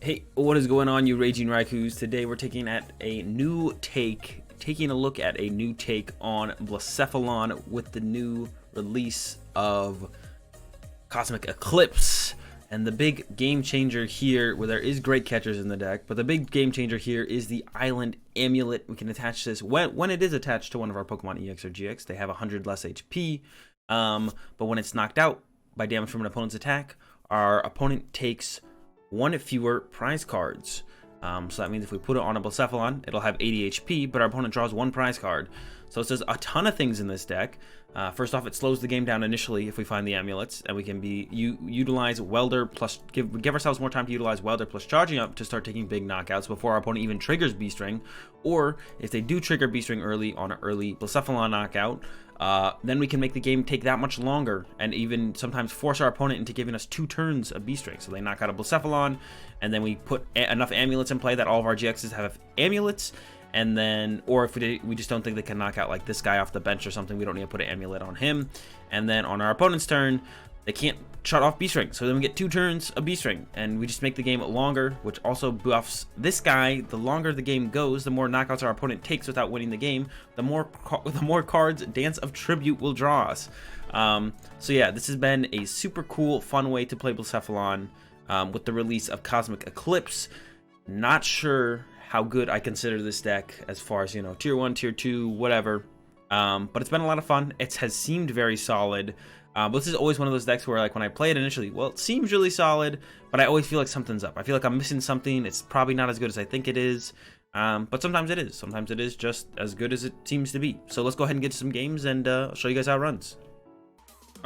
Hey, what is going on, you raging Raikus? Today we're taking a look at a new take on Blacephalon with the new release of Cosmic Eclipse. And the big game changer here, where there is great catchers in the deck, but the big game changer here is the Island Amulet. We can attach this when it is attached to one of our Pokemon EX or GX. They have 100 less HP, but when it's knocked out by damage from an opponent's attack, our opponent takes one fewer prize cards. So that means if we put it on a Blacephalon, it'll have 80 HP, but our opponent draws one prize card. So it says a ton of things in this deck. First off, it slows the game down initially if we find the amulets, and we can utilize Welder plus give ourselves more time to utilize Welder plus charging up to start taking big knockouts before our opponent even triggers Beast Ring. Or if they do trigger Beast Ring early on an early Blacephalon knockout, then we can make the game take that much longer and even sometimes force our opponent into giving us 2 turns of Beast Ring. So they knock out a Blacephalon, and then we put enough amulets in play that all of our GXs have amulets. And then, or if we just don't think they can knock out like this guy off the bench or something, we don't need to put an amulet on him. And then on our opponent's turn, they can't shut off Beast Ring. So then we get 2 turns of Beast Ring, and we just make the game longer, which also buffs this guy. The longer the game goes, the more knockouts our opponent takes without winning the game, the more cards Dance of Tribute will draw us. So yeah, this has been a super cool, fun way to play Blacephalon with the release of Cosmic Eclipse. Not sure how good I consider this deck as far as, you know, tier 1, tier 2, whatever. But it's been a lot of fun. It has seemed very solid. But this is always one of those decks where, like, when I play it initially, well, it seems really solid, but I always feel like something's up. I feel like I'm missing something. It's probably not as good as I think it is. But sometimes it is. Sometimes it is just as good as it seems to be. So let's go ahead and get to some games, and I'll show you guys how it runs.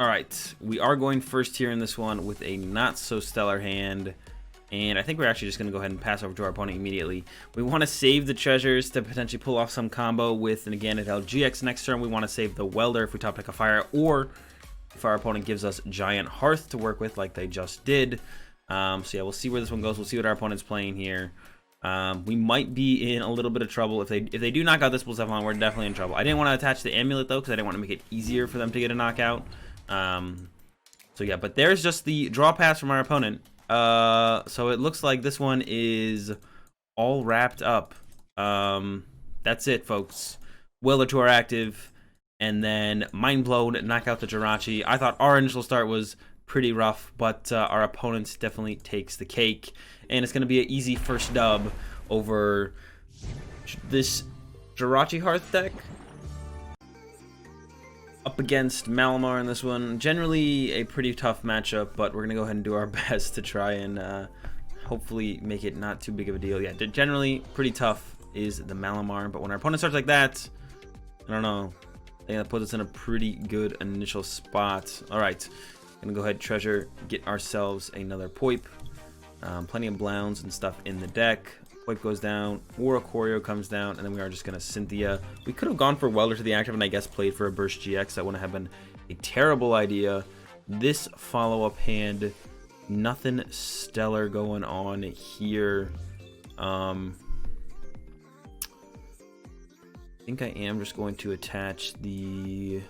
Alright, we are going first here in this one with a not-so-stellar hand. And I think we're actually just going to go ahead and pass over to our opponent immediately. We want to save the treasures to potentially pull off some combo with Naganadel-GX next turn. We want to save the Welder if we top deck a fire, or if our opponent gives us Giant Hearth to work with like they just did. So yeah, we'll see where this one goes. We'll see what our opponent's playing here. We might be in a little bit of trouble. If they do knock out this Blacephalon, we're definitely in trouble. I didn't want to attach the amulet though, because I didn't want to make it easier for them to get a knockout. So yeah, but there's just the draw pass from our opponent. So it looks like this one is all wrapped up. That's it, folks. Welder to our active, and then Mind Blown, knock out the Jirachi. I thought our initial start was pretty rough, but our opponent definitely takes the cake, and it's going to be an easy first dub over this Jirachi Hearth deck. Up against Malamar in this one. Generally a pretty tough matchup, but we're gonna go ahead and do our best to try and hopefully make it not too big of a deal. Yeah, generally pretty tough is the Malamar, but when our opponent starts like that, I don't know, I think that puts us in a pretty good initial spot. All right, gonna go ahead, treasure, get ourselves another Poip. Plenty of Blowns and stuff in the deck. Poip goes down, Oricorio comes down, and then we are just gonna Cynthia. We could have gone for Welder to the active and I guess played for a Burst GX. That wouldn't have been a terrible idea. This follow-up hand, nothing stellar going on here. I think I am just going to attach the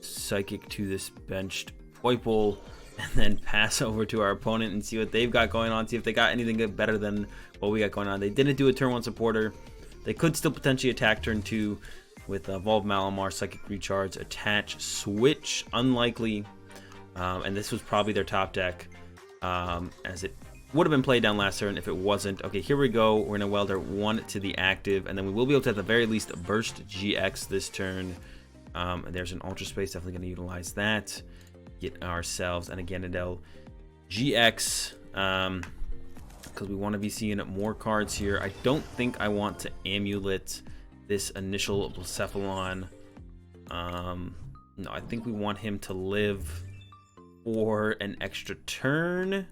Psychic to this benched Poipole, and then pass over to our opponent and see what they've got going on, see if they got anything good, better than what we got going on. They didn't do a turn 1 supporter. They could still potentially attack turn 2 with Evolve Malamar, Psychic Recharge, attach, switch, unlikely. And this was probably their top deck, as it would have been played down last turn if it wasn't. Okay, here we go. We're going to Welder 1 to the active, and then we will be able to at the very least burst GX this turn. And there's an Ultra Space, definitely going to utilize that. Get ourselves an Naganadel-GX, because we want to be seeing more cards here. I don't think I want to amulet this initial Blacephalon. No, I think we want him to live for an extra turn.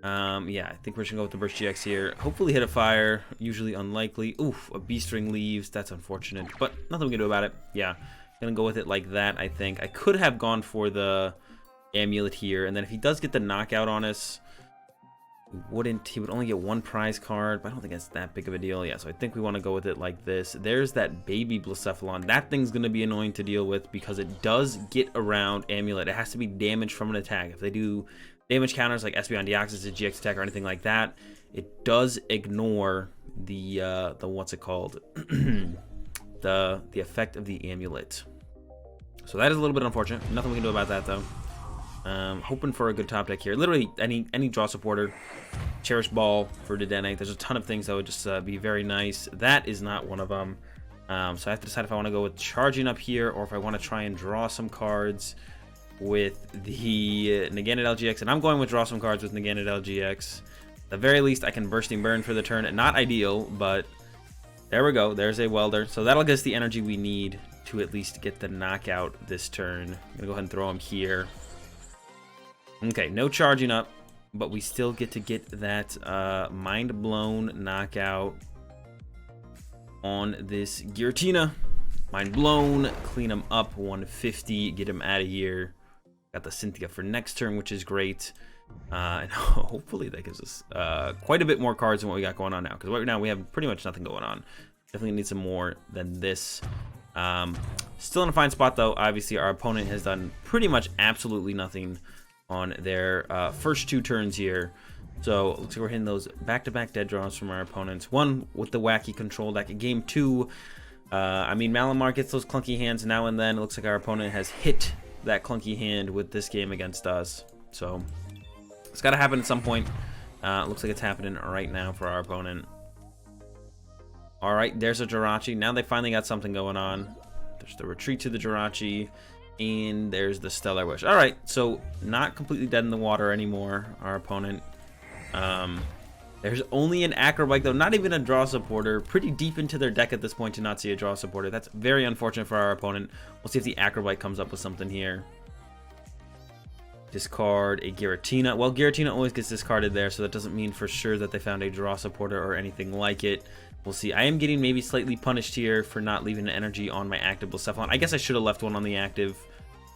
Yeah, I think we're just gonna go with the Burst GX here. Hopefully hit a fire, usually unlikely. Oof, a Beast Ring leaves, that's unfortunate, but nothing we can do about it. Yeah, gonna go with it like that. I think I could have gone for the amulet here, and then if he does get the knockout on us, he would only get 1 prize card, but I don't think that's that big of a deal. Yeah, so I think we want to go with it like this. There's that baby Blacephalon. That thing's going to be annoying to deal with because it does get around amulet. It has to be damaged from an attack. If they do damage counters like SB on Deoxys, the GX attack, or anything like that. It does ignore the what's it called? the effect of the amulet. So that is a little bit unfortunate. Nothing we can do about that though. Hoping for a good top deck here. Literally any draw supporter. Cherish Ball for Dedenne. There's a ton of things that would just be very nice. That is not one of them. So I have to decide if I want to go with charging up here or if I want to try and draw some cards with the Naganadel-GX. And I'm going with draw some cards with Naganadel-GX. At the very least, I can Bursting Burn for the turn. Not ideal, but there we go. There's a Welder. So that'll get us the energy we need to at least get the knockout this turn. I'm going to go ahead and throw him here. Okay, no charging up, but we still get to get that Mind Blown knockout on this Giratina. Mind Blown, clean him up, 150, get him out of here. Got the Cynthia for next turn, which is great. And hopefully that gives us quite a bit more cards than what we got going on now. Because right now we have pretty much nothing going on. Definitely need some more than this. Still in a fine spot though. Obviously our opponent has done pretty much absolutely nothing on their first 2 turns here. So looks like we're hitting those back-to-back dead draws from our opponents. One with the wacky control deck. In game 2, I mean, Malamar gets those clunky hands now and then. It looks like our opponent has hit that clunky hand with this game against us. So it's got to happen at some point. Looks like it's happening right now for our opponent. All right, there's a Jirachi. Now they finally got something going on. There's the retreat to the Jirachi. And there's the Stellar Wish. All right, so not completely dead in the water anymore, our opponent. There's only an Acrobike, though, not even a draw supporter. Pretty deep into their deck at this point to not see a draw supporter. That's very unfortunate for our opponent. We'll see if the Acrobike comes up with something here. Discard a Giratina. Well, Giratina always gets discarded there, so that doesn't mean for sure that they found a draw supporter or anything like it. We'll see. I am getting maybe slightly punished here for not leaving an energy on my active Blacephalon. I guess I should have left one on the active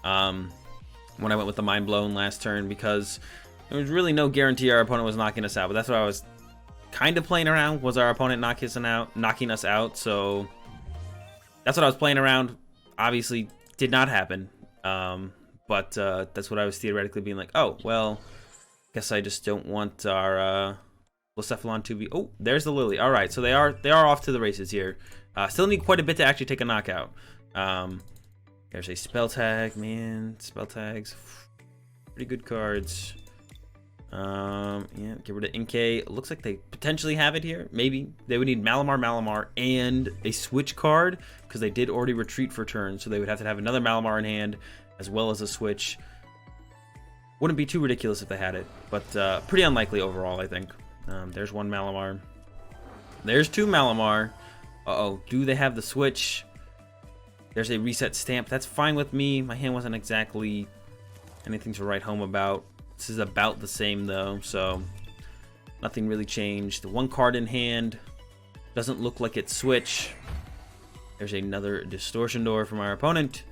when I went with the Mind Blown last turn, because there was really no guarantee our opponent was knocking us out. But that's what I was kind of playing around. Was our opponent knocking us out? So that's what I was playing around. Obviously, did not happen. But that's what I was theoretically being like, oh, well, guess I just don't want our Blacephalon to be... Oh, there's the Lily. All right, so they are off to the races here. Still need quite a bit to actually take a knockout. There's a Spell Tag, man. Spell Tags. Pretty good cards. Yeah, get rid of Inkay. Looks like they potentially have it here. Maybe. They would need Malamar, and a switch card, because they did already retreat for turn, so they would have to have another Malamar in hand, as well as a switch. Wouldn't be too ridiculous if they had it, but pretty unlikely overall, I think. There's one Malamar. There's 2 Malamar. Uh-oh, do they have the switch? There's a reset stamp. That's fine with me. My hand wasn't exactly anything to write home about. This is about the same, though, so nothing really changed. The 1 card in hand doesn't look like it's switch. There's another Distortion Door from our opponent.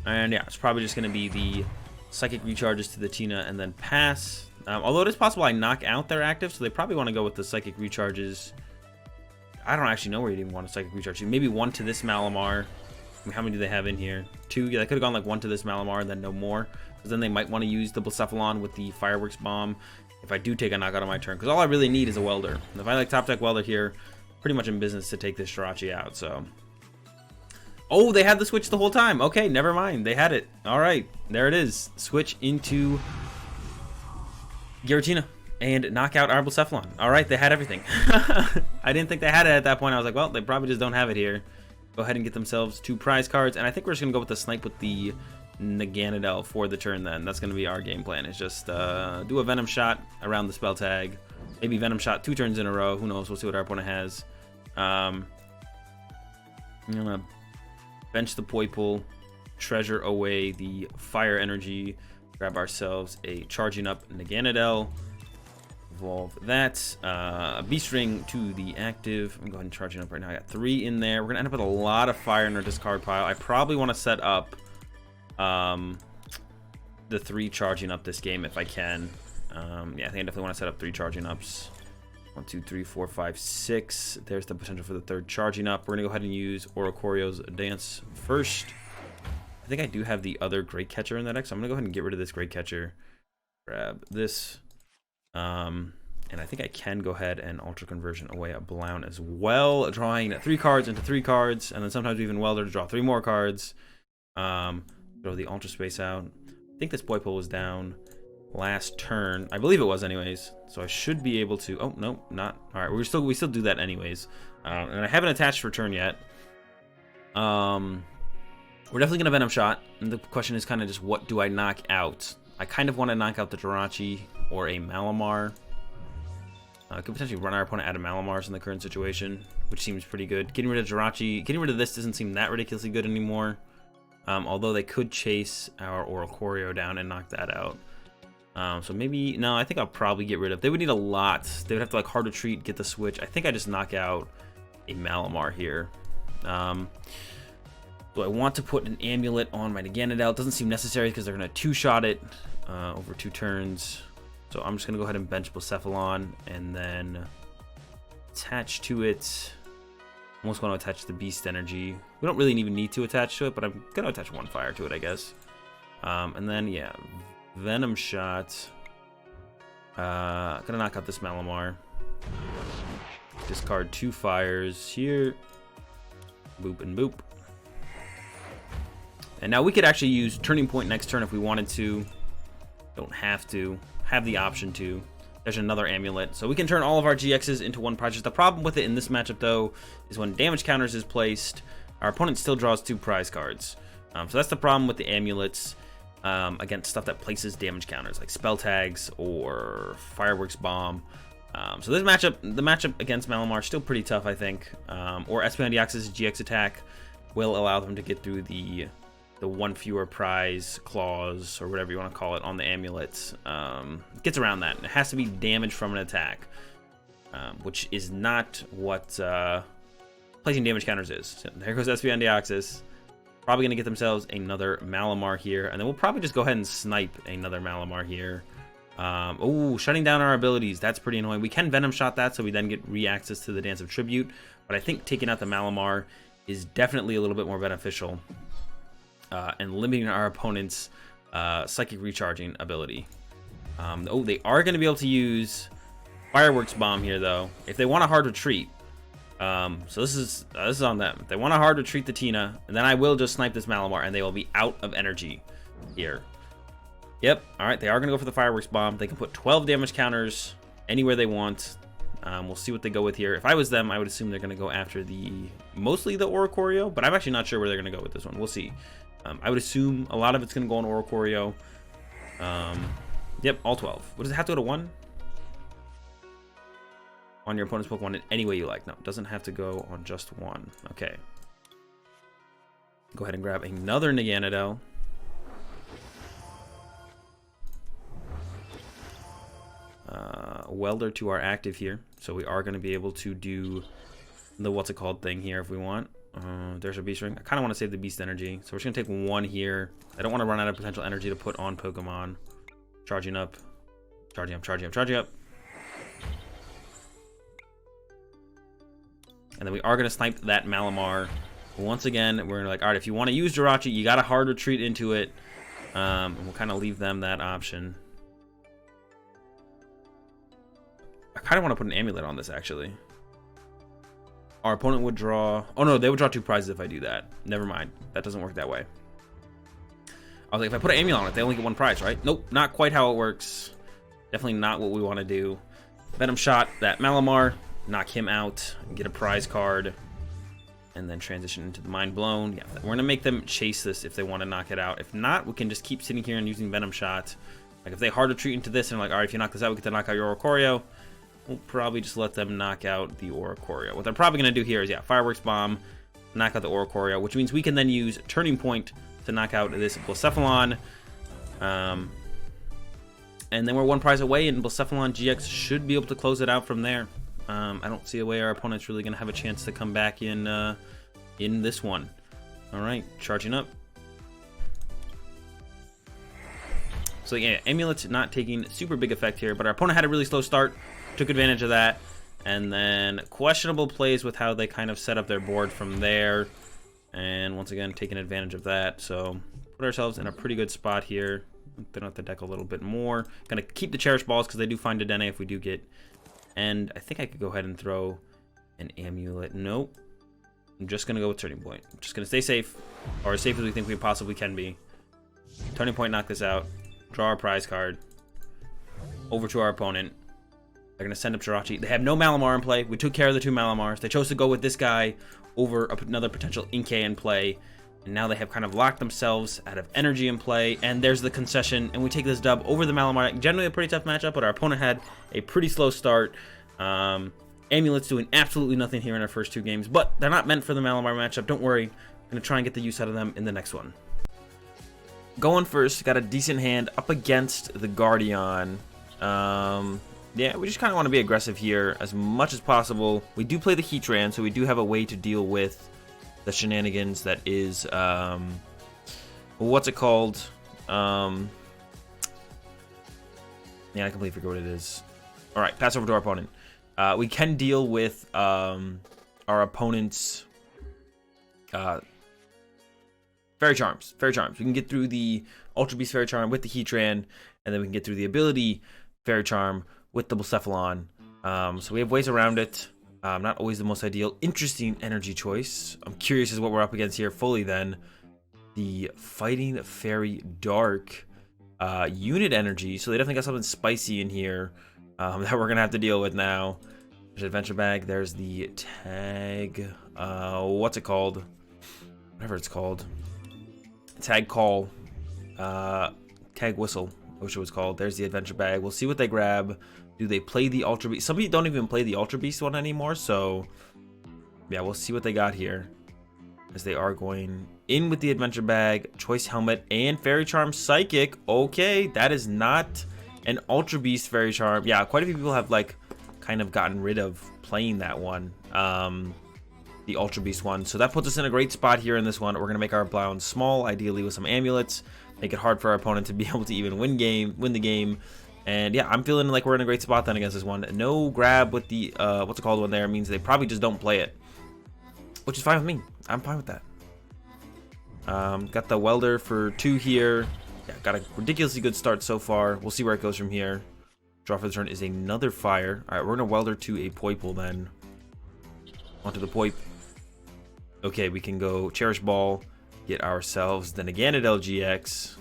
And yeah, it's probably just going to be the Psychic Recharges to the Tina and then pass. Although it is possible I knock out their active, so they probably want to go with the Psychic Recharges. I don't actually know where you'd even want a Psychic Recharge. Maybe 1 to this Malamar. I mean, how many do they have in here? 2? Yeah, they could have gone like 1 to this Malamar and then no more. Because then they might want to use the Blacephalon with the Fireworks Bomb if I do take a knockout on my turn. Because all I really need is a Welder. And if I like top deck Welder here, pretty much in business to take this Jirachi out, so... Oh, they had the switch the whole time. Okay, never mind. They had it. All right, there it is. Switch into Giratina and knock out our Blacephalon. All right, they had everything. I didn't think they had it at that point. I was like, well, they probably just don't have it here. Go ahead and get themselves 2 prize cards. And I think we're just going to go with the Snipe with the Naganadel for the turn then. That's going to be our game plan. Is just do a Venom Shot around the spell tag. Maybe Venom Shot 2 turns in a row. Who knows? We'll see what our opponent has. I'm going to bench the Poipole, treasure away the fire energy, grab ourselves a charging up Naganadel, evolve that, a Beast Ring to the active. I'm going to go ahead and charge it up right now. I got 3 in there. We're going to end up with a lot of fire in our discard pile. I probably want to set up the 3 charging up this game if I can. Yeah, I think I definitely want to set up 3 charging ups. 1, 2, 3, 4, 5, 6. There's the potential for the 3rd charging up. We're going to go ahead and use Oricorio's Dance first. I think I do have the other Great Catcher in that deck, so I'm going to go ahead and get rid of this Great Catcher. Grab this. And I think I can go ahead and Ultra Conversion away a Blown as well, drawing 3 cards into 3 cards, and then sometimes even Welder to draw 3 more cards. Throw the Ultra Space out. I think this Poipole was down last turn. I believe it was anyways, so I should be able to... Oh, no, not. All right, we still do that anyways. And I haven't attached for turn yet. We're definitely going to Venom Shot, and the question is kind of just what do I knock out? I kind of want to knock out the Jirachi or a Malamar. Could potentially run our opponent out of Malamars in the current situation, which seems pretty good. Getting rid of Jirachi, getting rid of this doesn't seem that ridiculously good anymore. Although they could chase our Oricorio down and knock that out. So maybe, no, I think I'll probably get rid of, they would need a lot. They would have to like hard retreat, get the switch. I think I just knock out a Malamar here. Do I want to put an amulet on my Naganadel? It doesn't seem necessary because they're going to 2-shot it over 2 turns. So I'm just going to go ahead and bench Blacephalon and then attach to it. I'm also going to attach the Beast Energy. We don't really even need to attach to it, but I'm going to attach 1 fire to it, I guess. And then, yeah, Venom Shot. Going to knock out this Malamar. Discard 2 fires here. Boop and boop. And now we could actually use Turning Point next turn if we wanted to. Don't have to. Have the option to. There's another amulet. So we can turn all of our GXs into 1 prize. The problem with it in this matchup, though, is when damage counters is placed, our opponent still draws 2 prize cards. So that's the problem with the amulets against stuff that places damage counters, like Spell Tags or Fireworks Bomb. So this matchup, the matchup against Malamar, is still pretty tough, I think. Or Espeon-Deoxys' GX attack will allow them to get through the 1 fewer prize clause, or whatever you want to call it, on the amulets. Gets around that. It has to be damage from an attack, which is not what placing damage counters is. So there goes Espeon-Deoxys. Probably going to get themselves another Malamar here, and then we'll probably just go ahead and snipe another Malamar here. Oh, shutting down our abilities. That's pretty annoying. We can Venom Shot that, so we then get re-access to the Dance of Tribute, but I think taking out the Malamar is definitely a little bit more beneficial. And limiting our opponent's psychic recharging ability. Oh, they are going to be able to use Fireworks Bomb here, though, if they want a hard retreat. So this is on them. If they want a hard retreat the Tina, and then I will just snipe this Malamar, and they will be out of energy here. Yep. All right, they are going to go for the Fireworks Bomb. They can put 12 damage counters anywhere they want. We'll see what they go with here. If I was them, I would assume they're going to go after mostly the Oricorio, but I'm actually not sure where they're going to go with this one. We'll see. I would assume a lot of it's going to go on Oricorio. Yep, all 12. What does it have to go to 1? On your opponent's Pokemon in any way you like. No, it doesn't have to go on just 1. Okay. Go ahead and grab another Naganadel. Welder to our active here. So we are going to be able to do the what's it called thing here if we want. There's a Beast Ring. I kind of want to save the Beast Energy, so we're just going to take 1 here. I don't want to run out of potential energy to put on Pokemon. Charging up. Charging up, charging up, charging up. And then we are going to snipe that Malamar. Once again, we're like, all right, if you want to use Jirachi, you got a hard retreat into it. And we'll kind of leave them that option. I kind of want to put an amulet on this, actually. Our opponent would draw... Oh, no, they would draw 2 prizes if I do that. Never mind. That doesn't work that way. I was like, if I put an amulet on it, they only get 1 prize, right? Nope, not quite how it works. Definitely not what we want to do. Venom Shot that Malamar. Knock him out. Get a prize card. And then transition into the Mind Blown. Yeah, we're going to make them chase this if they want to knock it out. If not, we can just keep sitting here and using Venom Shot. Like, if they hard retreat into this and like, all right, if you knock this out, we get to knock out your Oricorio. We'll probably just let them knock out the Oricorio. What they're probably going to do here is, yeah, Fireworks Bomb, knock out the Oricorio, which means we can then use Turning Point to knock out this Blacephalon. And then we're 1 prize away, and Blacephalon-GX should be able to close it out from there. I don't see a way our opponent's really going to have a chance to come back in this one. All right, charging up. So yeah, Amulet's not taking super big effect here, but our opponent had a really slow start. Took advantage of that, and then questionable plays with how they kind of set up their board from there, and once again taking advantage of that. So put ourselves in a pretty good spot here. Thin out the deck a little bit more. Gonna keep the Cherish Balls because they do find Dedenne if we do get. And I think I could go ahead and throw an Amulet. Nope. I'm just gonna go with Turning Point. I'm just gonna stay safe, or as safe as we think we possibly can be. Turning Point, knock this out. Draw our prize card. Over to our opponent. They're going to send up Jirachi. They have no Malamar in play. We took care of the 2 Malamars. They chose to go with this guy over another potential Inkay in play. And now they have kind of locked themselves out of energy in play. And there's the concession. And we take this dub over the Malamar. Generally a pretty tough matchup, but our opponent had a pretty slow start. Amulet's doing absolutely nothing here in our first 2 games. But they're not meant for the Malamar matchup. Don't worry. I'm going to try and get the use out of them in the next one. Going first, got a decent hand up against the Guardian. Yeah, we just kind of want to be aggressive here as much as possible. We do play the Heatran, so we do have a way to deal with the shenanigans that is, what's it called? Yeah, I completely forget what it is. All right, pass over to our opponent. We can deal with our opponent's Fairy Charms. Fairy Charms. We can get through the Ultra Beast Fairy Charm with the Heatran, and then we can get through the ability Fairy Charm with the Blacephalon. So we have ways around it. Not always the most ideal. Interesting energy choice. I'm curious as what we're up against here fully then. The Fighting Fairy Dark unit energy. So they definitely got something spicy in here that we're going to have to deal with now. There's Adventure Bag. There's the Tag. What's it called? Whatever it's called. Tag Call. Tag Whistle. I wish it was called. There's the Adventure Bag. We'll see what they grab. Do they play the Ultra Beast? Some people don't even play the Ultra Beast one anymore, so yeah, we'll see what they got here. As they are going in with the Adventure Bag, Choice Helmet, and Fairy Charm Psychic. Okay, that is not an Ultra Beast Fairy Charm. Yeah, quite a few people have like kind of gotten rid of playing that one. The Ultra Beast one. So that puts us in a great spot here in this one. We're going to make our Blowns small, ideally with some amulets. Make it hard for our opponent to be able to even win the game. And yeah, I'm feeling like we're in a great spot then against this one. No grab with the, what's it called one there, means they probably just don't play it. Which is fine with me. I'm fine with that. Got the Welder for 2 here. Yeah, got a ridiculously good start so far. We'll see where it goes from here. Draw for the turn is another fire. Alright, we're going to Welder to a Poipole then. Onto the Poip. Okay, we can go Cherish Ball. Get ourselves the Naganadel-GX.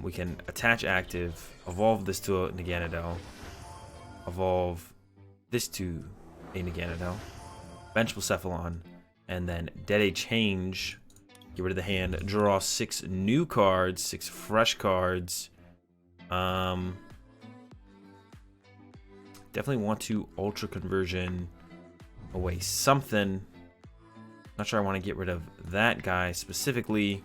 We can attach active, evolve this to a Naganadel, evolve this to a Naganadel, bench Blacephalon, and then Dedenne change, get rid of the hand, draw 6 new cards, 6 fresh cards. Definitely want to Ultra Conversion away something. Not sure I want to get rid of that guy specifically.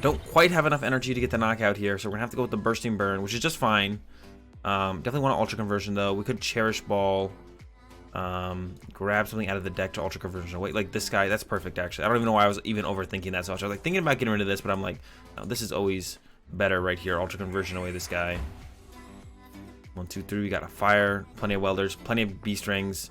Don't quite have enough energy to get the knockout here, so we're gonna have to go with the Bursting Burn, which is just fine. Definitely want to Ultra Conversion though. We could Cherish Ball, grab something out of the deck to Ultra Conversion away. Like this guy, that's perfect actually. I don't even know why I was even overthinking that so much. I was like thinking about getting rid of this, but I'm like, no, this is always better right here. Ultra Conversion away this guy. 1, 2, 3. We got a fire, plenty of welders, plenty of beast rings.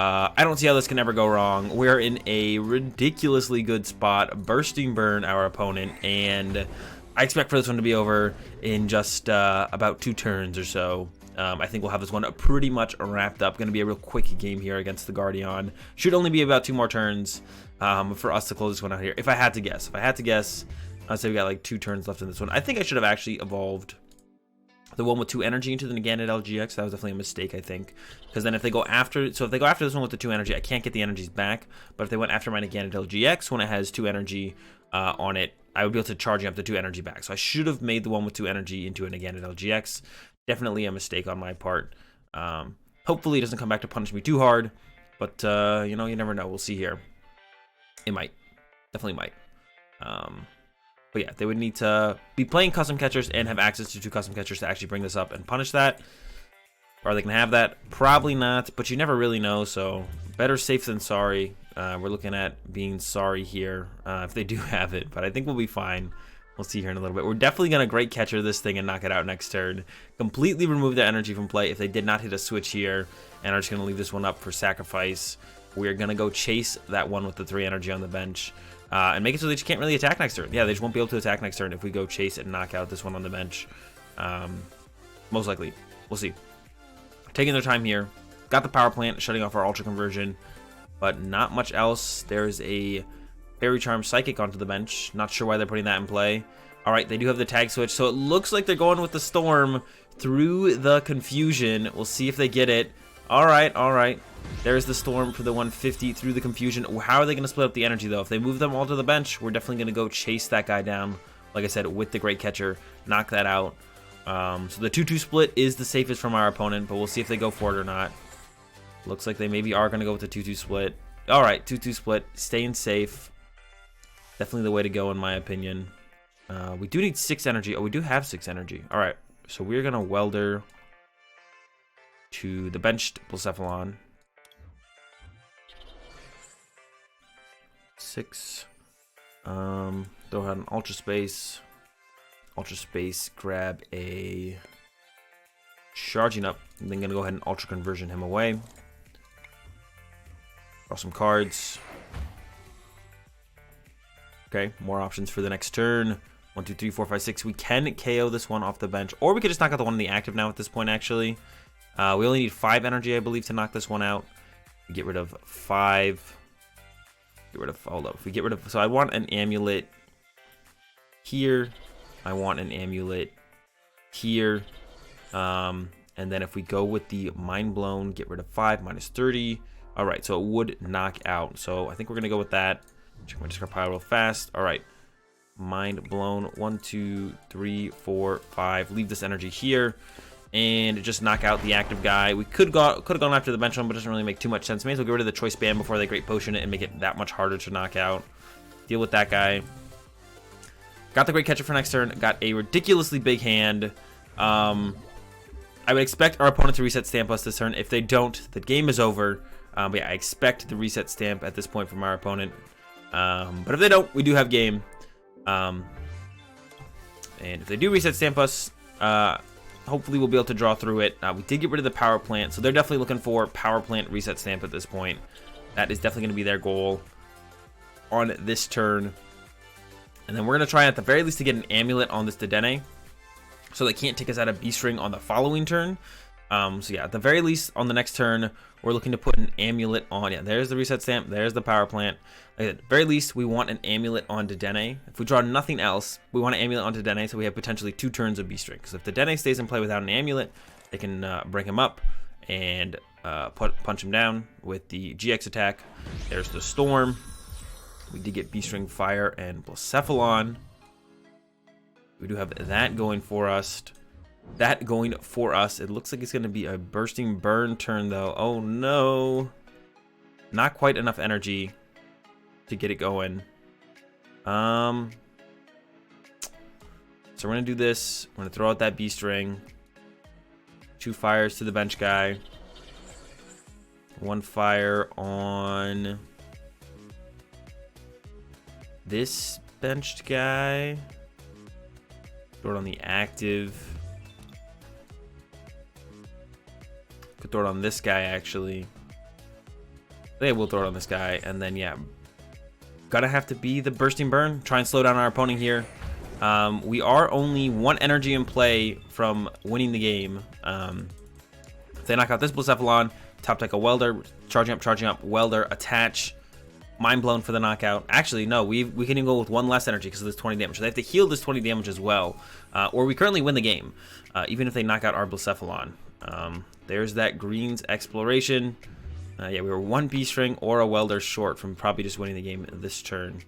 I don't see how this can ever go wrong. We're in a ridiculously good spot. Bursting Burn our opponent, and I expect for this one to be over in just about 2 turns or so. I think we'll have this one pretty much wrapped up. Going to be a real quick game here against the Guardian. Should only be about 2 more turns for us to close this one out here. If I had to guess, I'd say we got like 2 turns left in this one. I think I should have actually evolved the one with 2 energy into the Naganadel-GX. That was definitely a mistake, I think. Because then if they go after, so if they go after this one with the 2 energy, I can't get the energies back. But if they went after my Naganadel-GX when it has 2 energy on it, I would be able to charge up the 2 energy back. So I should have made the one with 2 energy into a Naganadel-GX. Definitely a mistake on my part. Hopefully it doesn't come back to punish me too hard. But, you know, you never know. We'll see here. It might. Definitely might. But yeah, they would need to be playing custom catchers and have access to 2 custom catchers to actually bring this up and punish that. Are they going to have that? Probably not, but you never really know, so better safe than sorry. We're looking at being sorry here if they do have it, but I think we'll be fine. We'll see here in a little bit. We're definitely going to Great Catcher this thing and knock it out next turn. Completely remove the energy from play if they did not hit a switch here, and are just going to leave this one up for sacrifice. We're going to go chase that one with the 3 energy on the bench. and make it so they just can't really attack next turn. Yeah, they just won't be able to attack next turn if we go chase and knock out this one on the bench. Most likely. We'll see. Taking their time here. Got the power plant, shutting off our Ultra conversion, but not much else. There's a Fairy Charm Psychic onto the bench. Not sure why they're putting that in play. All right, they do have the tag switch, so it looks like they're going with the Storm through the Confusion. We'll see if they get it. All right, all right. There's the Storm for the 150 through the Confusion. How are they going to split up the energy, though? If they move them all to the bench, we're definitely going to go chase that guy down, like I said, with the Great Catcher. Knock that out. So the 2-2 split is the safest from our opponent, but we'll see if they go for it or not. Looks like they maybe are going to go with the 2-2 split. All right, 2-2 split. Staying safe. Definitely the way to go, in my opinion. We do need 6 energy. Oh, we do have 6 energy. All right, so we're going to Welder to the benched Blacephalon. 6. Throw out an Ultra Space. Ultra Space, grab a Charging Up. And then going to go ahead and Ultra Conversion him away. Draw some cards. Okay, more options for the next turn. 1, 2, 3, 4, 5, 6. We can KO this one off the bench, or we could just knock out the one in the active now at this point, actually. We only need 5 energy, I believe, to knock this one out. We get rid of 5. Get rid of, hold up. If we get rid of, so I want an amulet here. I want an amulet here. And then if we go with the Mind Blown, get rid of 5, minus 30. All right, so it would knock out. So I think we're going to go with that. Check my discard pile real fast. All right. Mind Blown. 1, 2, 3, 4, 5. Leave this energy here. And just knock out the active guy. We could have gone after the bench one, but it doesn't really make too much sense. May as well get rid of the Choice Band before they Great Potion it and make it that much harder to knock out. Deal with that guy. Got the Great Catcher for next turn. Got a ridiculously big hand. I would expect our opponent to reset stamp us this turn. If they don't, the game is over. But yeah, I expect the reset stamp at this point from our opponent. But if they don't, we do have game. And if they do reset stamp us, hopefully we'll be able to draw through it. We did get rid of the power plant, so they're definitely looking for power plant reset stamp at this point. That is definitely going to be their goal on this turn. And then we're going to try at the very least to get an amulet on this Dedenne, so they can't take us out of Beast Ring on the following turn. So yeah, at the very least on the next turn, we're looking to put an amulet on. Yeah, there's the reset stamp. There's the power plant. Like at the very least, we want an amulet on Dedenne. If we draw nothing else, we want an amulet on Dedenne, so we have potentially 2 turns of Beast Ring. Because if Dedenne stays in play without an amulet, they can bring him up and punch him down with the GX attack. There's the Storm. We did get Beast Ring Fire and Blacephalon. We do have that going for us. It looks like it's going to be a Bursting Burn turn, though. Oh, no. Not quite enough energy to get it going. So we're going to do this. We're going to throw out that Beast Ring. 2 fires to the bench guy. 1 fire on this benched guy. Throw it on the active. Could throw it on this guy, actually. I think we'll throw it on this guy. And then, yeah. Gotta have to be the Bursting Burn. Try and slow down our opponent here. We are only 1 energy in play from winning the game. If they knock out this Blacephalon, top deck a Welder. Charging up, Welder, attach. Mind Blown for the knockout. Actually, no, we can even go with 1 less energy because of this 20 damage. So they have to heal this 20 damage as well. Or we currently win the game, even if they knock out our Blacephalon. There's that Green's Exploration. Yeah, we were 1 Beast Ring or a Welder short from probably just winning the game this turn.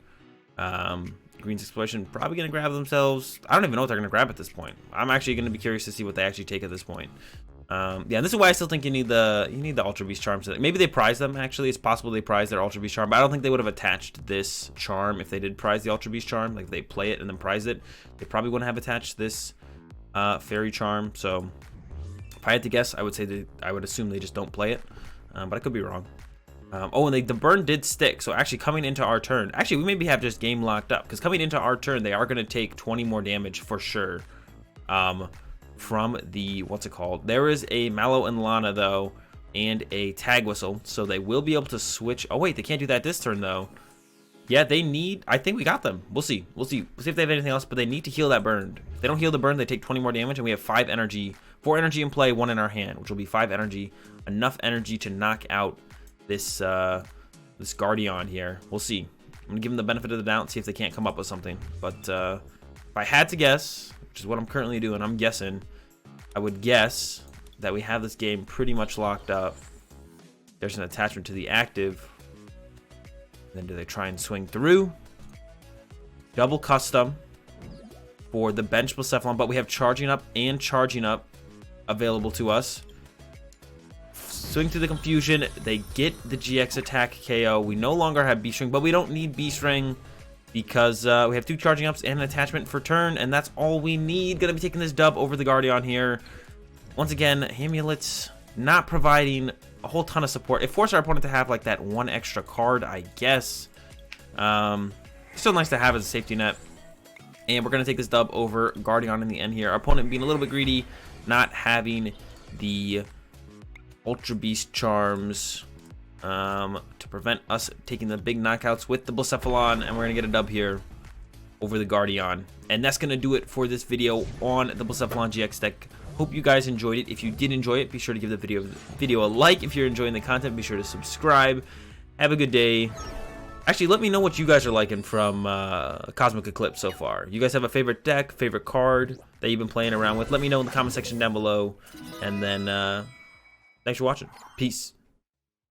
Green's Exploration probably going to grab themselves. I don't even know what they're going to grab at this point. I'm actually going to be curious to see what they actually take at this point. Yeah, and this is why I still think you need the Ultra Beast Charms. Maybe they prize them, actually. It's possible they prize their Ultra Beast Charm, but I don't think they would have attached this charm if they did prize the Ultra Beast Charm. Like, if they play it and then prize it, they probably wouldn't have attached this Fairy Charm. So, if I had to guess, I would say I would assume they just don't play it, but I could be wrong. Oh, and the burn did stick, so actually coming into our turn, actually we maybe have just game locked up, because coming into our turn, they are going to take 20 more damage for sure. From the, what's it called? There is a Mallow and Lana, though, and a Tag Whistle, so they will be able to switch. Oh, wait, they can't do that this turn, though. Yeah, they need... I think we got them. We'll see. We'll see. We'll see if they have anything else, but they need to heal that burn. If they don't heal the burn, they take 20 more damage, and we have 4 energy in play, 1 in our hand, which will be 5 energy. Enough energy to knock out this this Guardian here. We'll see. I'm going to give them the benefit of the doubt and see if they can't come up with something. But if I had to guess, which is what I'm currently doing, I'm guessing, I would guess that we have this game pretty much locked up. There's an attachment to the active. Then do they try and swing through? Double custom for the bench Blacephalon, but we have charging up and charging up available to us. Swing through the confusion. They get the GX attack KO. We no longer have Beast Ring, but we don't need Beast Ring because we have 2 charging ups and an attachment for turn, and that's all we need. Gonna be taking this dub over the Guardian here. Once again, Amulets not providing a whole ton of support. It forced our opponent to have like that 1 extra card, I guess. Still nice to have as a safety net. And we're going to take this dub over Guardian in the end here. Our opponent being a little bit greedy, not having the Ultra Beast Charms to prevent us taking the big knockouts with the Blacephalon. And we're going to get a dub here over the Guardian. And that's going to do it for this video on the Blacephalon-GX deck. Hope you guys enjoyed it. If you did enjoy it, be sure to give the video a like. If you're enjoying the content, be sure to subscribe. Have a good day. Actually, let me know what you guys are liking from Cosmic Eclipse so far. You guys have a favorite deck, favorite card that you've been playing around with? Let me know in the comment section down below. And then, thanks for watching. Peace.